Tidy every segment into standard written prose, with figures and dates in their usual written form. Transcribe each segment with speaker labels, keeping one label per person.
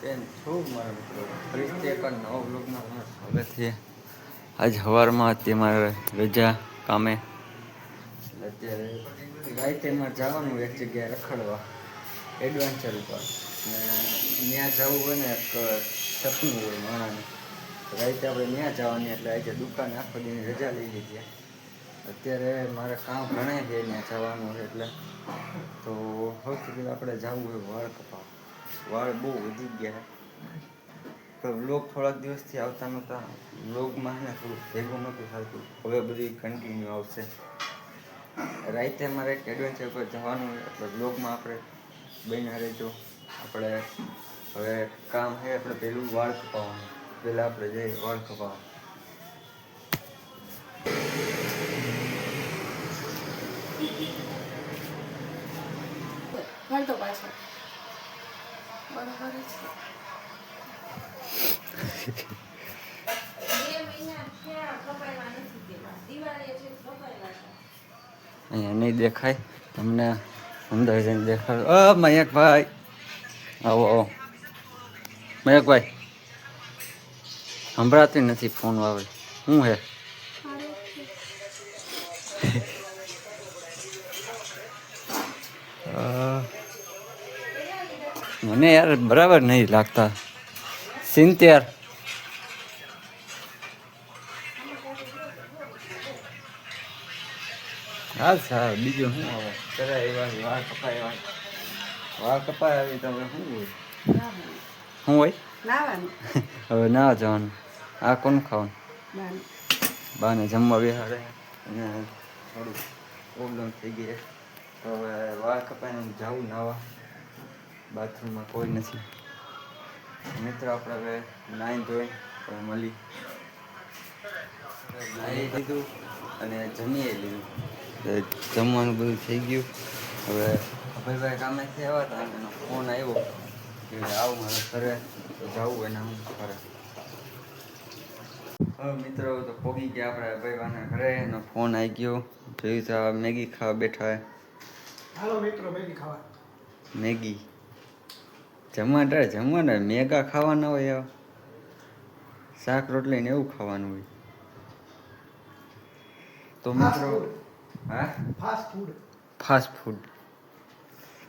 Speaker 1: કેમ છું મારા મિત્રો? ફરીથી એક નવો બ્લોગમાં તમારું સ્વાગત છે. આજ સવારમાં અત્યારે મારે રજા કામે અત્યારે રાઈતેમાં જવાનું એક જગ્યાએ રખડવા એડવેન્ચર ઉપર ને ત્યાં જવું હોય ને એક સપનું હોય માણસને રાઈતે આપણે ત્યાં જવાની એટલે આજે દુકાને આખો દીની રજા લઈ લીધી. અત્યારે મારે કામ ઘણા છે ત્યાં જવાનું છે એટલે તો સૌથી પહેલાં આપણે જવું હોય વાળ કપાવવા. વાળ બહુ વધી ગયા તો વ્લોગ થોડાક દિવસથી આવતા નહોતા. વ્લોગમાં ને થોડુંક ભેગું નહોતું થતું, હવે બધું કન્ટિન્યુ આવશે. રાઈતે મારે એક એડવેન્ચર પર જવાનું હોય એટલે વ્લોગમાં આપણે બન્યા રહેજો. આપણે હવે કામ છે આપણે પહેલું વાળ કપાવવાનું. પહેલાં આપણે જઈએ વાળ કપાવવા.
Speaker 2: તો પાછળ બરોબર છે.
Speaker 1: અહીંયા નહીં દેખાય તમને, અંદર જઈને દેખાય. મયકભાઈ આવો આવો. મયકભાઈ સંભળાતી નથી ફોન આવે શું હે? મને યાર બરાબર નહીં લાગતા. 70 હા સર બીજું શું આવે? કરાય એવા વાળ કપાય આવી તમે શું હોય? શું હોય? હવે ના જવાનું. આ કોણ ખાવાનું? બાને જમવા બેહાડે અને થોડું પ્રોબ્લેમ થઈ ગઈ તો હવે વાળ કપાઈને જવું નાવા. બાથરૂમમાં કોઈ નથી. મિત્રો આપણે હવે નાહી ધોઈ મળી નાહી લીધું અને જમીએ લીધું. જમવાનું બધું થઈ ગયું. હવે અભયભાઈ કામેથી આવ્યા હતા અને એનો ફોન આવ્યો કે આવું મારે ઘરે તો જવું એના હું ઘરે. હવે મિત્રો તો પોગી ગયા આપણે અભયભાઈના ઘરે. એનો ફોન આવી ગયો. જોયું તો મેગી ખાવા બેઠા.
Speaker 3: હાલો મિત્રો મેગી ખાવા.
Speaker 1: મેગી જમવાના મેગા ખાવાના હોય. શાક રોટલી ને એવું ખાવાનું હોય. તો મિત્રો હા ફાસ્ટ ફૂડ.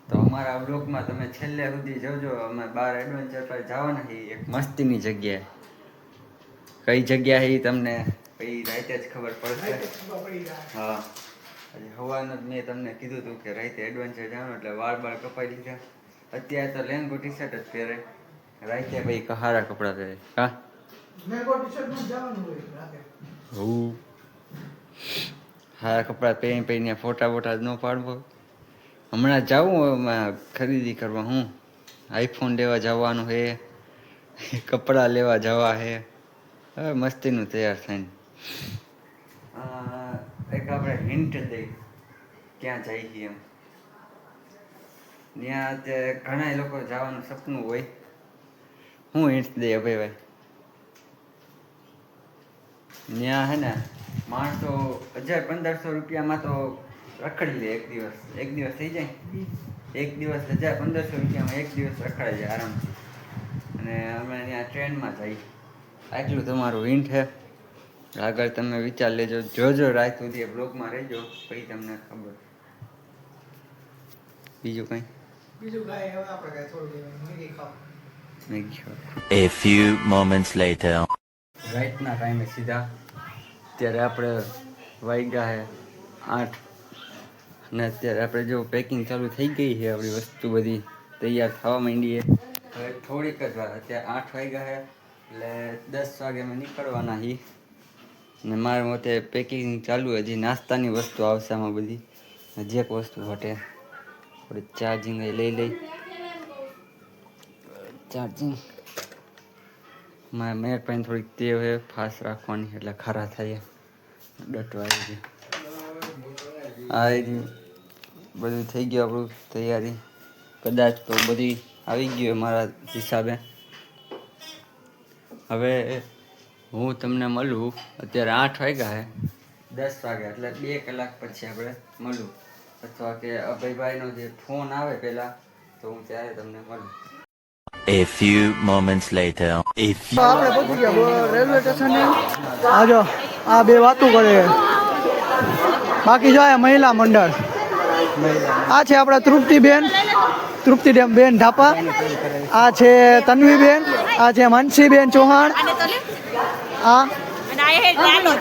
Speaker 1: તો અમારા બ્લોગમાં તમે છેલ્લે સુધી જોજો. અમે બહાર એડવેન્ચર પર જવાના છીએ એક મસ્તીની જગ્યાએ. કઈ જગ્યા છે તમને કઈ રાતે જ ખબર પડશે. હા હજી સવારનું મેં તમને કીધું હતું કે રાતે એડવેન્ચર જવાનું એટલે વાળ કપાઈ લીધા. અત્યારે તો લેંગો ટી શર્ટ જ પહેરે. રાતે ભાઈ હારા કપડાં પહેરે. હા હારા કપડાં પહેરીને ફોટા બોટા ન પાડવો. હમણાં જાઉં ખરીદી કરવા. હું આઈફોન લેવા જવાનું છે, કપડાં લેવા જવા છે. હવે મસ્તીનું તૈયાર થઈને એક આપણે હિન્ટ દઈ ક્યાં જાય છે એમ. ત્યાં અત્યારે ઘણા લોકો જવાનું સપનું હોય. હું હિન્ટ દઈ ભાઈ ત્યાં હે ને માણસો 1000-1500 રૂપિયામાં તો રખડી લે એક દિવસ થઈ જાય. એક દિવસ 1000-1500 રૂપિયામાં એક દિવસ રખડાઈ જાય આરામથી. અને અમે ત્યાં ટ્રેનમાં જઈએ. આટલું તમારું હિન્ટ છે. આગળ તમે વિચાર લેજો. જોજો રાત સુધી બ્લોગમાં રહેજો પછી તમને ખબર. બીજું કઈ
Speaker 3: હવે આપણે કઈ થોડું મેગી ખાવ.
Speaker 4: A few moments later.
Speaker 1: રાઈટના ટાઈમે સીધા અત્યારે આપણે વાગ્યા છે 8 અને અત્યારે આપણે જો પેકિંગ ચાલુ થઈ ગઈ છે. આપણી વસ્તુ બધી તૈયાર થવા માંડીએ. હવે થોડીક જ વાર. અત્યારે 8 વાગ્યા છે એટલે 10 વાગે અમે નીકળવાના છીએ. ને મારા મતે પેકિંગ ચાલુ. હજી નાસ્તાની વસ્તુ આવશે આમાં બધી. હજી એક વસ્તુ ઘટે. થોડી ચાર્જિંગ લઈ ચાર્જિંગ મેં પણ થોડીક ટેવ છે ફાસ્ટ રાખવાની એટલે ખરા થાય ડટવા આવી ગયું. બધું થઈ ગયું આપણું તૈયારી. કદાચ તો બધી આવી ગયું મારા હિસાબે. હવે હું તમને મળું. અત્યારે 8 વાગ્યા છે. 10 વાગ્યા એટલે 2 કલાક પછી આપણે મળું. અથવા કે અભયભાઈનો જે ફોન આવે પહેલાં તો હું ત્યારે તમને મળું.
Speaker 4: A few moments later.
Speaker 3: તો આપણે પહોંચી ગયા રેલવે સ્ટેશને. આ જો આ બે વાતો કરે બાકી જો આ મહિલા મંડળ આ છે આપણા તૃપ્તિબેન બેન ઢાપા આ છે તન્વીબેન આ છે માનસીબેન ચૌહાણ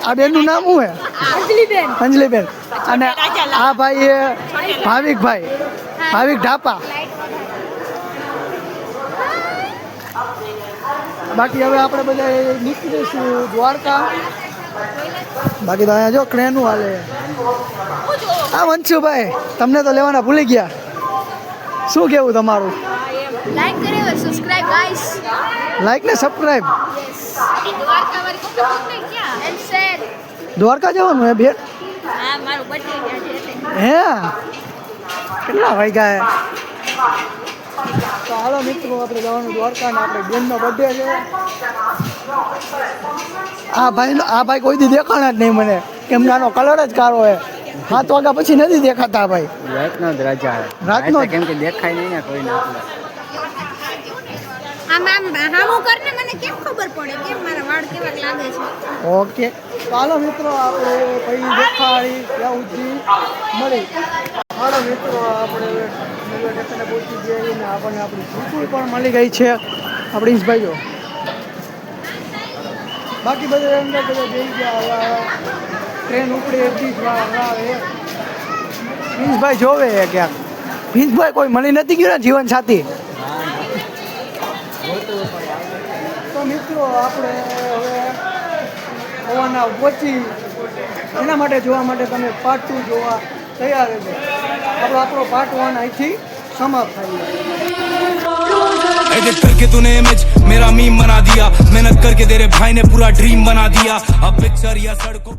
Speaker 3: આ બેનનું નામ શું હે અંજલીબેન અને આ ભાઈ ભાવિક ઢાપા બાકી હવે આપણે બધા નીકળીશું દ્વારકા બાકી તો અહીંયા જો ટ્રેનું હાલે હા વંશુભાઈ તમને તો લેવાના ભૂલી ગયા શું કેવું તમારું
Speaker 2: લાઈક કરે સબસ્ક્રાઇબ ગાઈસ
Speaker 3: લાઈક ને સબસ્ક્રાઇબ
Speaker 2: દ્વારકા વાળી કોમ્પ્લીટ ક્યાં એન્ડ શેર
Speaker 3: દ્વારકા જવાનું હે બેન
Speaker 2: હા મારું બર્થડે છે
Speaker 3: હે કેટલા વાગ્યા હે તો હાલો મિત્રો આપણે જવાનું દ્વારકા ને આપણે બેનનો બર્થડે છે આ ભાઈ કોઈ દી દેખાણા જ નહીં મને કેમ કે આનો કલર જ કાળો હે 7 વાગ્યા પછી નથી દેખાતા ભાઈ
Speaker 1: રાતનો જ રાજા
Speaker 3: રાતનો
Speaker 1: કેમ કે દેખાય નહીં ને કોઈને
Speaker 2: હામું કરને મને કેમ ખબર પડે કેમ મારા વાળ કેવા લાગે છે
Speaker 3: ઓકે ચાલો મિત્રો આપણે પછી દેખાડી ત્યાં સુધી મળી ચાલો મિત્રો આપણે રેલવે સ્ટેશને પહોંચી ગયા ને આપણને આપણી છૂટું પણ મળી ગઈ છે આપણી ઈશભાઈઓ બાકી બધા અંદર બધા જઈ ગયા ટ્રેન ઉપડી એકથી પ્રિન્સભાઈ જોવે ક્યાંક પ્રિન્સભાઈ કોઈ મળી નથી ગયું ને જીવન સાથી તો મિત્રો આપણે હવે હોવાના પહોંચી એના માટે જોવા માટે તમે પાર્ટ 2 જોવા તૈયાર રહેજો આપણો પાર્ટ 1 અહીંથી समाप्त
Speaker 5: एडिट करके तूने इमेज मेरा मीम बना दिया मेहनत करके तेरे भाई ने पूरा ड्रीम बना दिया अब पिक्चर या सड़कों